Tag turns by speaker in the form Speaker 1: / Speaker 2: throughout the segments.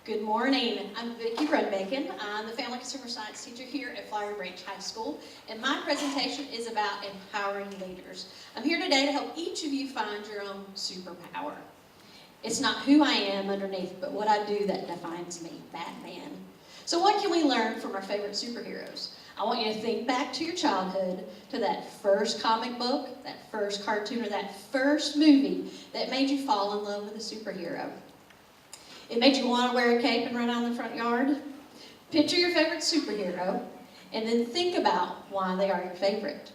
Speaker 1: Good morning. I'm Vickie Rundbaken. I'm the Family Consumer Science teacher here at Flowery Branch High School, and my presentation is about empowering leaders. I'm here today to help each of you find your own superpower. It's not who I am underneath, but what I do that defines me, Batman. So what can we learn from our favorite superheroes? I want you to think back to your childhood, to that first comic book, that first cartoon, or that first movie that made you fall in love with a superhero. It made you want to wear a cape and run out in the front yard. Picture your favorite superhero, and then think about why they are your favorite.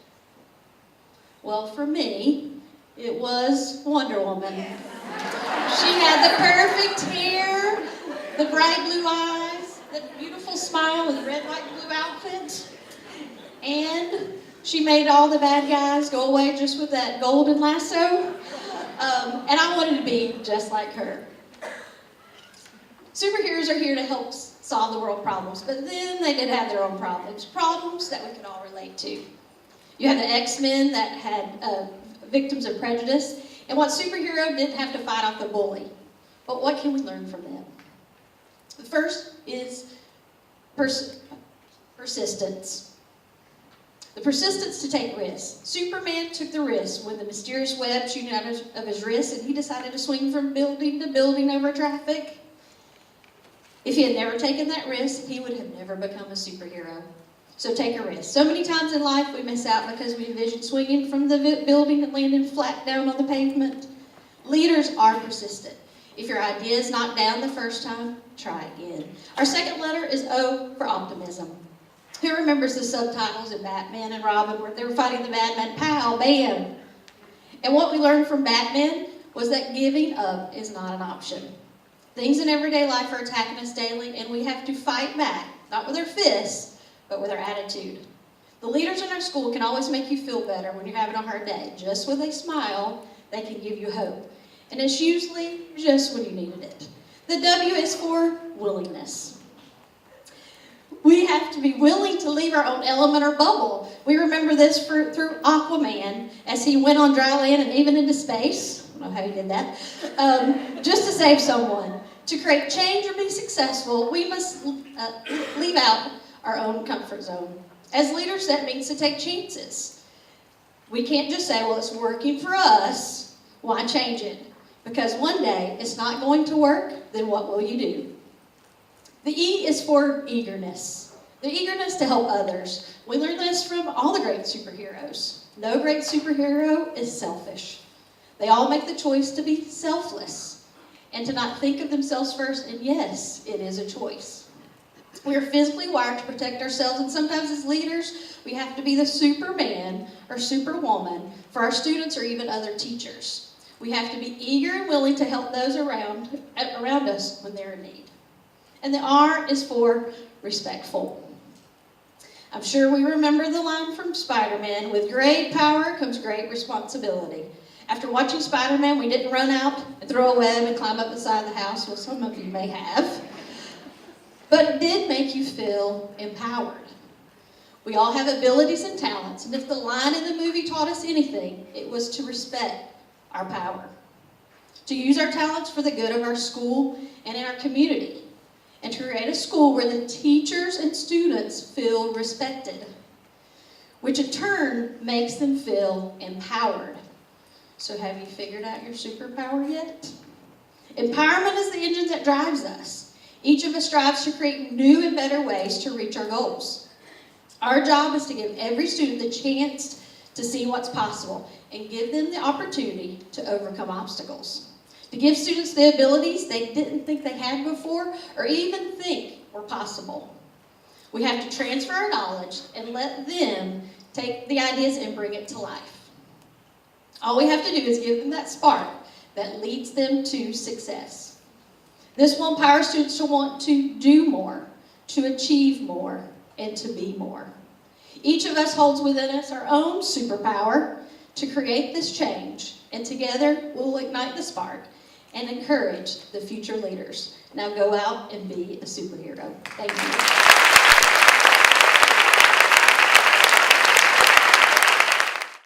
Speaker 1: Well, for me, it was Wonder Woman. She had the perfect hair, the bright blue eyes, that beautiful smile with the red, white, and blue outfit. And she made all the bad guys go away just with that golden lasso. And I wanted to be just like her. Superheroes are here to help solve the world problems, but then they did have their own problems that we could all relate to. You had the X-Men that had victims of prejudice, and what superhero didn't have to fight off the bully? But what can we learn from them? The first is persistence. The persistence to take risks. Superman took the risk when the mysterious web shooting out of his wrist, and he decided to swing from building to building over traffic. If he had never taken that risk, he would have never become a superhero. So take a risk. So many times in life we miss out because we envision swinging from the building and landing flat down on the pavement. Leaders are persistent. If your idea is knocked down the first time, try again. Our second letter is O for optimism. Who remembers the subtitles in Batman and Robin where they were fighting the bad man? Pow, bam. And what we learned from Batman was that giving up is not an option. Things in everyday life are attacking us daily, and we have to fight back, not with our fists, but with our attitude. The leaders in our school can always make you feel better when you're having a hard day. Just with a smile, they can give you hope. And it's usually just when you needed it. The W is for willingness. We have to be willing to leave our own element or bubble. We remember this through Aquaman as he went on dry land and even into space. I don't know how he did that. Just to save someone. To create change or be successful, we must leave out our own comfort zone. As leaders, that means to take chances. We can't just say, well, it's working for us. Why change it? Because one day it's not going to work, then what will you do? The E is for eagerness. The eagerness to help others. We learn this from all the great superheroes. No great superhero is selfish. They all make the choice to be selfless and to not think of themselves first, and yes, it is a choice. We are physically wired to protect ourselves, and sometimes as leaders, we have to be the Superman or Superwoman for our students or even other teachers. We have to be eager and willing to help those around us when they're in need. And the R is for respectful. I'm sure we remember the line from Spider-Man, with great power comes great responsibility. After watching Spider-Man, we didn't run out and throw a web and climb up the side of the house. Well, some of you may have. But it did make you feel empowered. We all have abilities and talents, and if the line in the movie taught us anything, it was to respect our power. To use our talents for the good of our school and in our community. And to create a school where the teachers and students feel respected, which in turn makes them feel empowered. So have you figured out your superpower yet? Empowerment is the engine that drives us. Each of us strives to create new and better ways to reach our goals. Our job is to give every student the chance to see what's possible and give them the opportunity to overcome obstacles. To give students the abilities they didn't think they had before or even think were possible. We have to transfer our knowledge and let them take the ideas and bring it to life. All we have to do is give them that spark that leads them to success. This will empower students to want to do more, to achieve more, and to be more. Each of us holds within us our own superpower to create this change, and together we'll ignite the spark and encourage the future leaders. Now go out and be a superhero. Thank you.